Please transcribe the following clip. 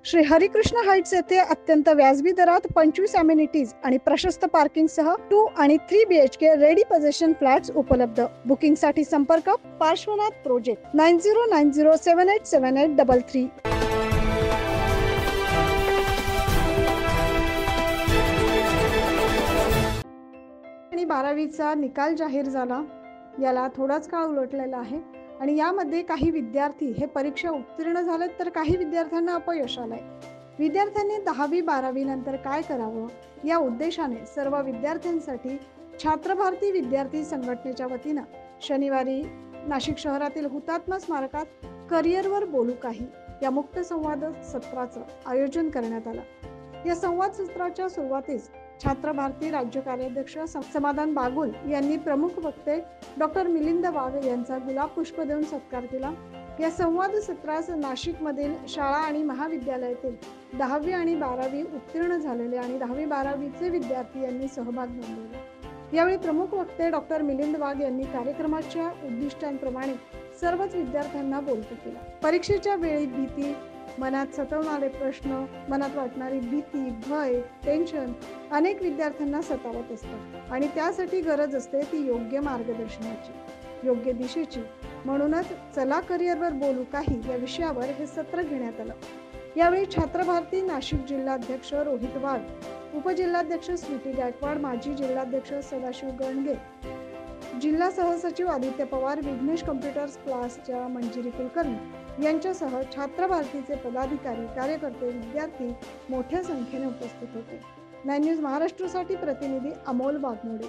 Shri Harikrishna Heights येथे अत्यंत व्याजबी दरात 25 अमेनिटीज आणि प्रशस्त पार्किंग सह 2 आणि 3 BHK रेडी पोझिशन फ्लॅट्स उपलब्ध। बुकिंग साठी संपर्क पार्श्वनाथ प्रोजेक्ट 9090787833। आणि 12वीचा निकाल जाहीर झाला। याला थोडाच काळ उलटलेला आहे आणि यामध्ये काही विद्यार्थी हे परीक्षा उत्तीर्ण झालेत तर काही विद्यार्थ्यांना अपयश आलंय। विद्यार्थ्यांनी 10वी 12वी नंतर काय करावं या उद्देशाने सर्व विद्यार्थ्यांसाठी छात्र भारती विद्यार्थी संघटनेच्या वतीनं शनिवारी नाशिक शहरातील हुतात्मा स्मारकात करिअरवर बोलू काही या मुक्त संवाद सत्राचं आयोजन करण्यात आलं। या संवाद सत्राच्या सुरुवातीस छात्र भारती राज्य कार्याध्यक्ष समाधान बागुल यांनी प्रमुख वक्ते डॉक्टर मिलिंद वाघ यांचा गुलाब पुष्प देऊन सत्कार केला। या संवाद सत्रास नाशिक मधील शाळा आणि महाविद्यालयातील 10वी आणि 12वी उत्तीर्ण झालेले आणि 10वी 12वीचे विद्यार्थी यांनी सहभाग नोंदवला। यावेळी प्रमुख वक्ते डॉक्टर मिलिंद वाघ यांनी कार्यक्रमाच्या उद्दिष्टांप्रमाणे सर्वच विद्यार्थ्यांना बोलतं केलं। परीक्षेच्या वेळी भीती, मनात सतवणारे प्रश्न, मनात वाटणारी भीती, भय, टेन्शन अनेक विद्यार्थ्यांना सतावत असतात आणि त्यासाठी गरज असते ती योग्य मार्गदर्शनाची, योग्य दिशेची। म्हणूनच चला करिअरवर बोलू काही या विषयावर हे सत्र घेण्यात आलं। यावेळी छात्र भारती नाशिक जिल्हाध्यक्ष रोहित वाघ, उपजिल्हाध्यक्ष स्वीटी गायकवाड, माजी जिल्हाध्यक्ष सदाशिव गणगे, जिल्हा सहसचिव आदित्य पवार, विघ्नेश कम्प्युटर्स क्लासच्या मंजिरी कुलकर्णी यांच्यासह छात्र भारतीचे पदाधिकारी, कार्यकर्ते, विद्यार्थी मोठ्या संख्येने उपस्थित होते। 9 न्यूज महाराष्ट्रासाठी प्रतिनिधी अमोल वाघमोडे।